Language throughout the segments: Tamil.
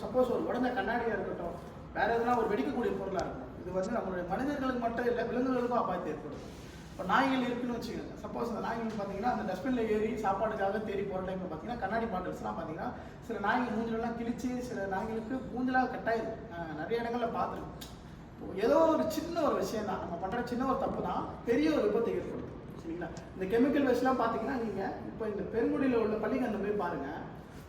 சப்போஸ் ஒரு உடஞ்ச கண்ணாடியாக இருக்கட்டும், வேறு எதுனா ஒரு வெடிக்கக்கூடிய பொருளாக இருக்கும், இது வந்து நம்மளுடைய மனிதர்களுக்கு மட்டும் இல்லை விலங்குகளுக்கும் அபாயத்தை ஏற்படும். இப்போ நாய்கள் இருக்குன்னு வச்சுக்கோங்க. சப்போஸ் அந்த நாய்கள் பார்த்தீங்கன்னா அந்த டஸ்ட்பினில் ஏறி சாப்பாடுக்காக தேடி போகிற டைமில் பார்த்தீங்கன்னா கண்ணாடி பாட்டில்ஸ்லாம் பார்த்தீங்கன்னா சில நாய்கள் மூஞ்சிலெல்லாம் கிழிச்சு சில நாய்களுக்கு மூஞ்சலாக கட்டாயிருது. நிறைய இடங்களில் பார்த்துருக்கோம். ஏதோ ஒரு சின்ன ஒரு விஷயம் தான், நம்ம பண்ணுற சின்ன ஒரு தப்பு தான் பெரிய ஒரு விபத்தை ஏற்படுத்தும். சரிங்களா? இந்த கெமிக்கல் வேஸ்ட்லாம் பார்த்தீங்கன்னா நீங்கள் இப்போ இந்த பெருங்குடியில் உள்ள பள்ளிக்கண்டை போய் பாருங்கள்,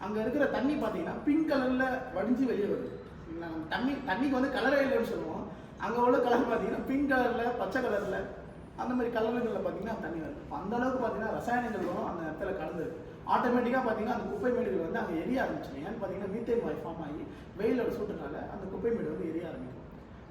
அங்கே இருக்கிற தண்ணி பார்த்தீங்கன்னா பிங்க் கலரில் வடிஞ்சு வெளியே வருது. சரிங்களா? நம்ம தண்ணிக்கு வந்து கலரே இல்லைன்னு சொல்லுவோம், அங்கே உள்ள கலர் பார்த்தீங்கன்னா பிங்க் கலரில் பச்சை கலரில் அந்த மாதிரி கலர்களில் பார்த்தீங்கன்னா தண்ணி வருது. அந்த அளவுக்கு பார்த்தீங்கன்னா ரசாயனங்களும் அந்த இடத்துல கலந்துருக்கு. ஆட்டோமேட்டிக்காக பார்த்தீங்கன்னா அந்த குப்பை மேடுகள் வந்து அங்கே எரிய ஆரம்பிச்சிடும். ஏன்னு பார்த்தீங்கன்னா மீத்தேன் வாயு ஃபார்ம் ஆகி வெயிலோட சூட்டுனால அந்த குப்பை மேடு வந்து எரிய ஆரம்பிக்கும்.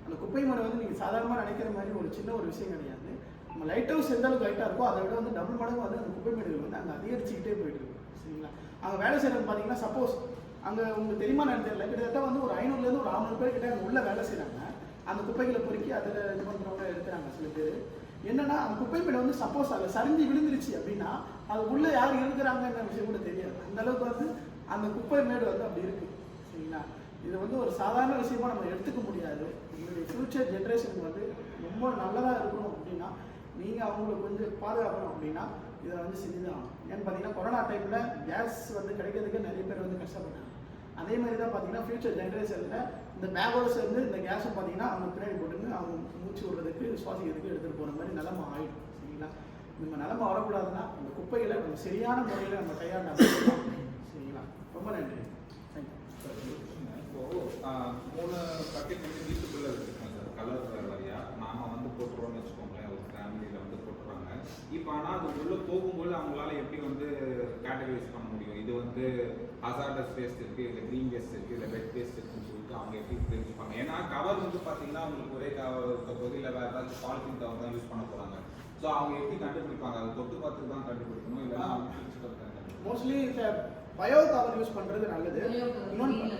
அந்த குப்பை மேடு வந்து நீங்கள் சாதாரணமாக நினைக்கிற மாதிரி ஒரு சின்ன ஒரு விஷயம் கிடையாது. நம்ம லைட் ஹவுஸ் எந்த அளவுக்கு ஹைட்டாக இருக்கோ அதை விட வந்து டபுள் மடங்கு வந்து அந்த குப்பை மேடுகள் வந்து அங்கே அதிகரிச்சுக்கிட்டே போயிட்டு இருக்கு. சரிங்களா? அங்கே வேலை செய்கிறது பார்த்தீங்கன்னா சப்போஸ் அங்கே உங்களுக்கு தெரியுமா தெரியல, கிட்டத்தட்ட வந்து ஒரு 500லேருந்து ஒரு 600 பேர் கிட்ட அங்கே உள்ள வேலை செய்கிறாங்க. அந்த குப்பைகளை பொறுக்கி அதில் இது பண்ணுறவங்க எடுக்கிறாங்க சில பேர். என்னன்னா அந்த குப்பை மேடை வந்து சப்போஸ் அதில் சரிஞ்சு விழுந்துருச்சு அப்படின்னா அது உள்ளே யார் இருக்கிறாங்கன்ற விஷயம் கூட தெரியாது. அந்த அளவுக்கு வந்து அந்த குப்பை மேடு வந்து அப்படி இருக்கு. சரிங்களா? இது வந்து ஒரு சாதாரண விஷயமா நம்ம எடுத்துக்க முடியாது. உங்களுடைய ஃபியூச்சர் ஜென்ரேஷனுக்கு வந்து ரொம்ப நல்லதாக இருக்கணும் அப்படின்னா நீங்கள் அவங்களுக்கு கொஞ்சம் பாதுகாக்கணும் அப்படின்னா இதை வந்து செஞ்சுதான் ஆகணும். ஏன்னு பார்த்தீங்கன்னா கொரோனா டைமில் கேஸ் வந்து கிடைக்கிறதுக்கு நிறைய பேர் வந்து கஷ்டப்பட்டாங்க. அதே மாதிரி தான் பார்த்தீங்கன்னா ஃபியூச்சர் ஜென்ரேஷனில் இந்த பேக்கோட சேர்ந்து இந்த கேஸை பார்த்தீங்கன்னா அவங்க பின்னாடி போட்டுங்க அவங்க மூச்சு விடுறதுக்கு சுவாசிக்கிறதுக்கு எடுத்துகிட்டு போகிற மாதிரி நிலமை ஆகிடும். சரிங்களா? நம்ம நிலமை வரக்கூடாதுன்னா இந்த குப்பைகளை நம்ம சரியான முறையில் நம்ம கையாண்ட. சரிங்களா? ரொம்ப நன்றி. தேங்க்யூ. இப்போது 3 பக்கெட் வந்து வீட்டுக்குள்ளே வச்சுருக்கோம் சார், கலர் வரையா நாம் வந்து போட்டுருவோம்னு வச்சுக்கோங்களேன், ஒரு ஃபேமிலியில் வந்து போட்டுருவாங்க. இப்போ ஆனால் அது உள்ளே போகும்போது அவங்களால எப்படி வந்து கேட்டகரைஸ் பண்ண முடியும்? இது வந்து ஹசார்டஸ் வேஸ்ட் இருக்குது, இல்லை க்ரீன் வேஸ்ட் இருக்குது, இல்லை வெட் வேஸ்ட் இருக்குன்னு சொல்லிட்டு அவங்க எப்படி தெரிஞ்சுப்பாங்க? ஏன்னா கவர் வந்து பார்த்தீங்கன்னா அவங்களுக்கு ஒரே கவர் இருக்க போது, இல்லை வேறு ஏதாச்சும் பாலித்தீன் கவர் தான் யூஸ் பண்ண போகிறாங்க. ஸோ அவங்க எப்படி கண்டுபிடிப்பாங்க? அதை தொட்டு பார்த்து தான் கண்டுபிடிக்கணும், இல்லைன்னா மோஸ்ட்லி பயோ கவர் யூஸ் பண்ணுறது நல்லது. இன்னொன்று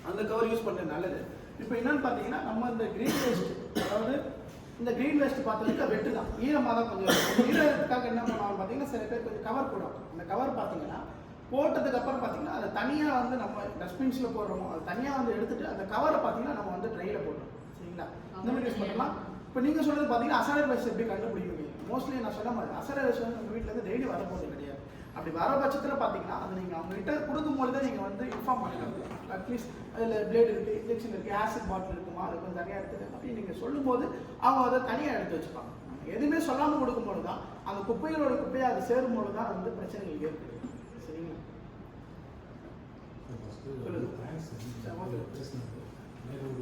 அந்த கவர் யூஸ் பண்ணுறது நல்லது. இப்போ என்னன்னு பார்த்தீங்கன்னா நம்ம இந்த க்ரீன் வேஸ்ட், அதாவது இந்த க்ரீன் வேஸ்ட் பார்த்தீங்கன்னா வெட்டு தான், ஈரமாக தான் கொஞ்சம் ஈரத்துக்காக என்ன பண்ணுவாங்க பார்த்தீங்கன்னா சில பேர் கொஞ்சம் கவர் போடுவாங்க. அந்த கவர் பார்த்தீங்கன்னா போட்டதுக்கு அப்புறம் பார்த்தீங்கன்னா அதை தனியாக வந்து நம்ம டஸ்ட்பின்ஸில் போடுறோமோ அது தனியாக வந்து எடுத்துட்டு அந்த கவரை பார்த்தீங்கன்னா நம்ம வந்து ட்ரையில் போடுறோம். சரிங்களா? இந்த மாதிரி யூஸ் பண்ணலாம். இப்போ நீங்கள் சொல்கிறது பார்த்தீங்கன்னா அசரர் வேஸ்ட் எப்படி கண்டுபிடிக்க? மோஸ்ட்லி நான் சொன்ன மாதிரி அசரர் வேஸ்ட் வந்து உங்கள் வீட்டிலேருந்து டெய்லி வரப்போது கிடையாது. அப்படி வர பட்சத்தில் பார்த்தீங்கன்னா அது நீங்கள் அவங்ககிட்ட கொடுக்கும்போது தான் நீங்கள் வந்து இன்ஃபார்ம் பண்ணிக்கணும். அட்லீஸ்ட் அதில் பிளேட் இருக்குது, இன்ஜெக்ஷன் இருக்குது, ஆசிட் பாட்டில் இருக்குமா, அது கொஞ்சம் தனியாக எடுத்துக்க அப்படின்னு நீங்கள் சொல்லும்போது அவங்க அதை தனியாக எடுத்து வச்சுப்பாங்க. எதுவுமே சொல்லாமல் கொடுக்கும்போது தான் அந்த குப்பைகளோட குப்பையை அது சேரும்போது தான் அது வந்து பிரச்சனைகள் ஏற்படுது. சரிங்களா?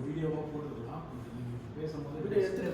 வீடியோவாக போட்டுக்கலாம். பேசும்போது வீடியோ எடுத்துட்டு